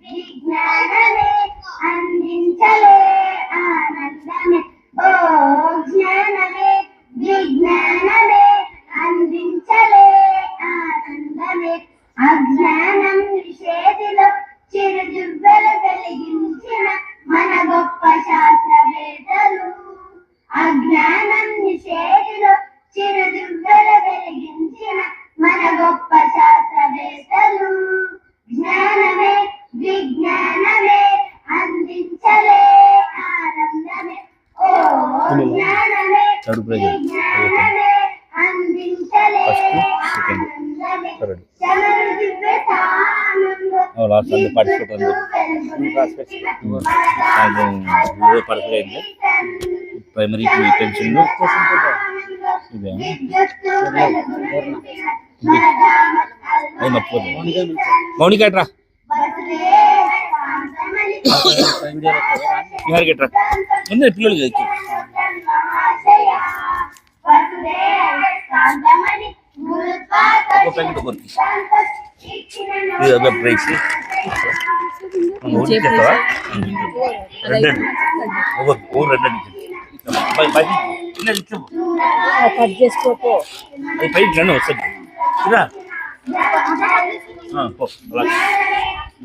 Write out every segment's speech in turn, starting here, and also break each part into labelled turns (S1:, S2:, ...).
S1: విజ్ఞానమే అందించలే ఆనందమే ఓ జ్ఞానమే విజ్ఞానమే అందించలే ఆనందమే అజ్ఞానం నిషేధిలో చిరుజువ్వెలు వెలిగించిన మన గొప్ప శాస్త్రవేత్తలు అజ్ఞానం నిషేధిలో చిరుజువ్వెలు వెలిగించిన మన గొప్ప శాస్త్రవేత్తలు జ్ఞానమే విజ్ఞానమే అందించలే ఆనందమే ఓ జ్ఞానమే విజ్ఞానమే అందించలే ఆనందమే చమరుదివ్య
S2: ప్రైమరీ పెన్షన్ మౌనికట్రా గట్రా ఉంది పిల్లలు ప్రైస్
S3: కట్ చేసుకోపో
S2: పైకి రండి వస్తుంది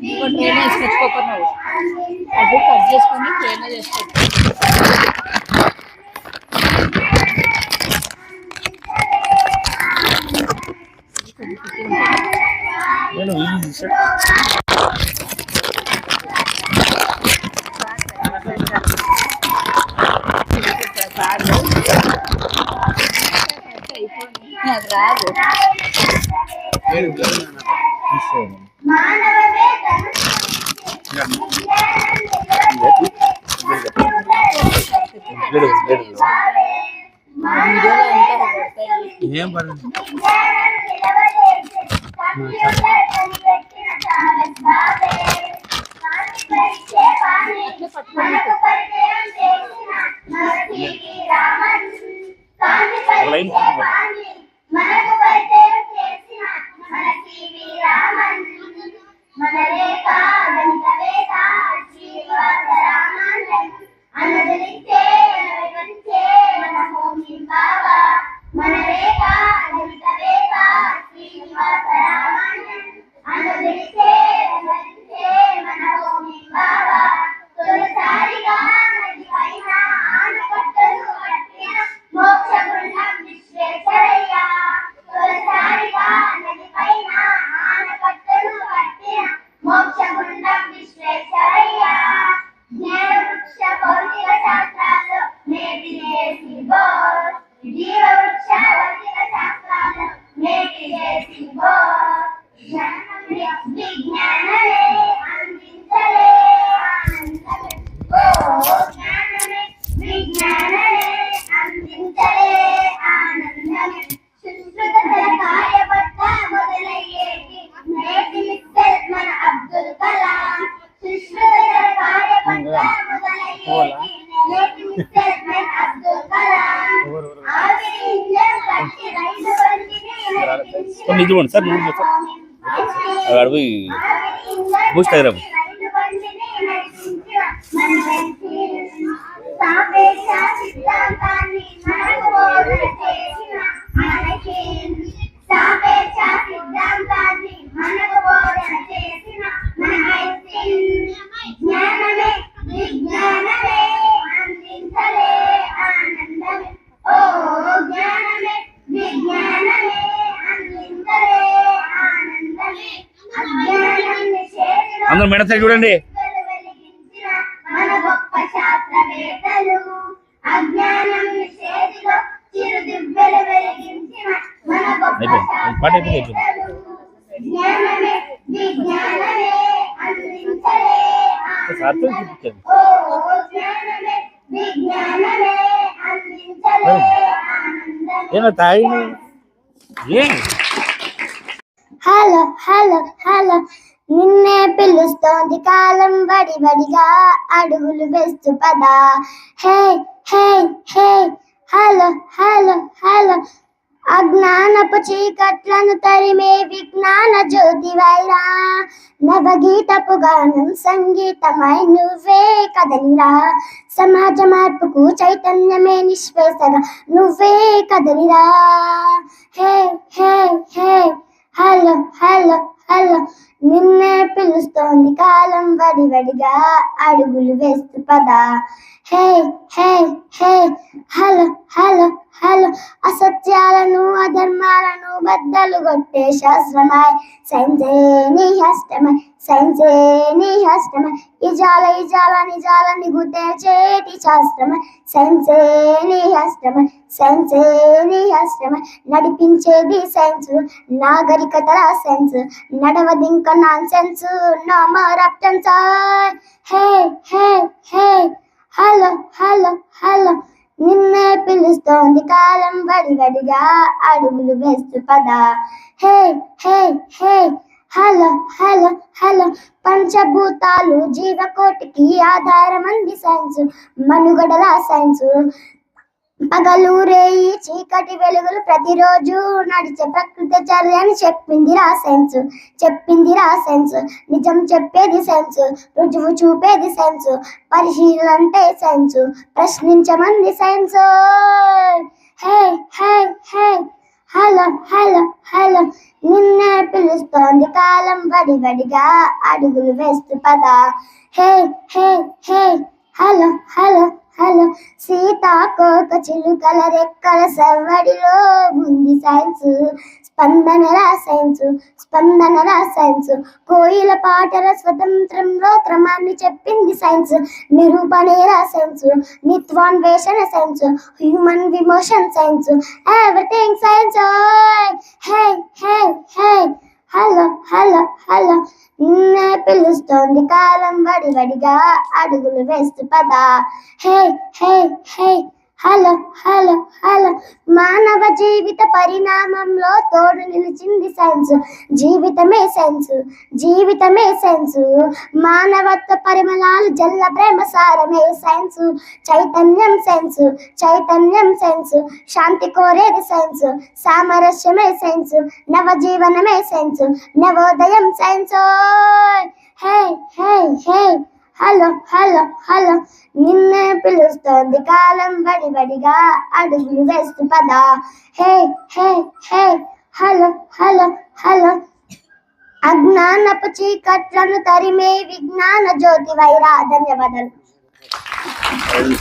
S3: ట్రైన్ వేసుకొచ్చుకోకున్నావు అది కట్ చేసుకొని ట్రైన్ చేసుకోవచ్చు
S2: నేను
S3: అది రాదు
S2: ఏం పడదు
S1: మనకు పరిచయం చేసిన మన టీవీ రామన్ మన రేఖ గణితవేత్త శ్రీనివాస రామన్ అన్నదలిచ్చే వివరించే మన హోమీ బాబా మన రేఖ గణితవేత్త శ్రీనివాస రామన్ అన్నదలిచ్చే వివరించే మన హోమీ బాబా తొలిసారిగా నది పైన ఆనకట్టలు కట్టిన మోక్ష గుండం విశ్వేశ్వరయ్య తొలిసారిగా నది పైన ఆనకట్టలు కట్టిన మోక్ష గుండం విశ్వేశ్వరయ్య జ్ఞాన వృక్ష భౌతిక శాస్త్రాల్లో నేటి చేసి బోర్ జీవ వృక్ష భౌతిక శాస్త్రాల్లో నేటి చేసి బోర్ విజ్ఞానమే అందించలే ఆనందమే ఓ జ్ఞానమే విజ్ఞానమే అందించలే ఆనందమే సుశ్రుత కార్యపట్ల మొదలయ్యేటి నేటి మిస్టర్ మన అబ్దుల్ కలాం సుశ్రుత కార్యపట్ల మొదలయ్యేటి నేటి మిస్టర్ మన అబ్దుల్ కలాం ఆవిరి ఇంజన్ కట్టి రైలు బండిని
S2: ఇదిగోండి సార్ అడిగి బూస్ట్ అయ్యారు
S1: సాపేక్ష సిద్ధాంతాన్ని మనకు బోధన చేసిన మనకి సాపేక్ష సిద్ధాంతాన్ని మనకు బోధన చేసిన మన జ్ఞానమే విజ్ఞానమే అందించలే ఆనందమే ఓ జ్ఞానమే విజ్ఞానమే అందించలే ఆనందమే అజ్ఞానం నిషేధం
S2: అందరూ మెడ సైడ్ చూడండి
S1: వెలిగించిన మన గొప్ప శాస్త్రవేత్తలు అజ్ఞానం నిషేధిలో చిరుదివ్వెలు వెలిగించిన మన గొప్ప శాస్త్రవేత్తలు జ్ఞానమే విజ్ఞానమే అందించలే ఆనందమే ఓ జ్ఞానమే విజ్ఞానమే అందించలే ఆనందమే
S2: ఏమో తాగి ఏం
S1: హలో హలో హలో నిన్నే పిలుస్తోంది కాలం వడి వడిగా అడుగులు వేస్తూ పదా hey hey hey hello hello hello అజ్ఞానపు చీకట్లను తరిమే విజ్ఞాన జ్యోతి వైరా, నవగీతపు గానం సంగీతమై నువ్వే కదలిరా, సమాజ మార్పుకు చైతన్యమే నిశ్వాసగా నువ్వే కదలిరా. హే hey hey hello hello hello, నిన్నే పిలుస్తోంది కాలం వడివడిగా అడుగులు వేస్తూ పదా. Hey hey hey hello hello hello, అసత్యాలను అధర్మాలను బద్దలు కొట్టే శాస్త్రమై సైన్సే నీ హస్తమై, సైన్సే నీ హస్తమై, ఇజాల ఇజాల నిజాలని గుర్తేచేటి శాస్త్రమై సైన్సే నీ హస్తమై, సైన్సే నీ హస్తమై, నడిపించేది సైన్స్ నాగరికతల సైన్స్, నడవదింక నాన్ సెన్స్ నో మోర్ అప్టెన్స్. Hey hey hey hello hello hello, నిన్నే పిలుస్తోంది కాలం వడివడిగా అడుగులు వేస్తూ పదా. Hey hey hey hello hello hello, పంచభూతాలు జీవకోటికి ఆధారమంది సైన్స్ మనుగడల సైన్స్, పగలు రేయి చీకటి వెలుగులు ప్రతిరోజు నడిచే ప్రకృతి చర్యని చెప్పిందిరా సైన్స్, చెప్పిందిరా సైన్స్, నిజం చెప్పేది సైన్స్, రుజువు చూపేది సైన్స్, పరిశీలనంటే సైన్స్, ప్రశ్నించమంది science. Hey hey hey hello hello hello, నిన్నే పిలుస్తోంది కాలం వడివడిగా అడుగులు వేస్తూ పదా. Hey hey hey hello hello hello, సీతాకోక చిలుకల రెక్కల సవ్వడిలో ఉంది సైన్స్, స్పందనల సైన్స్, స్పందనల సైన్స్, కోయిల పాటల స్వతంత్రంలో క్రమాన్ని చెప్పింది సైన్స్, నిరూపణేరా సైన్స్, నిత్వాన్వేషణ science, human emotion science, everything science. Hey hey hey hello hello hello, నిన్నే పిలుస్తోంది కాలం వడివడిగా అడుగులు వేస్తూ పదా. Hey hey hey hello hello hello, మానవ జీవిత పరిణామంలో తోడు నిలిచింది సైన్స్, జీవితమే సైన్స్, జీవితమే సైన్స్, మానవత్వ పరిమళాలు జల్ల ప్రేమ సారమే సైన్స్, చైతన్యం సైన్స్, చైతన్యం సైన్స్, శాంతి కోరేది సైన్స్, సామరస్యమే సైన్స్, నవజీవనమే సైన్స్, నవోదయం science. Hey hey hey hello hello hello, నిన్నే పిలుస్తోంది కాలం వడివడిగా అడుగులు వేస్తూ పదా. Hey hey hey hello hello hello, అజ్ఞానపు చీకట్లను తరిమే విజ్ఞాన జ్యోతి వైరా. ధన్యవాదాలు.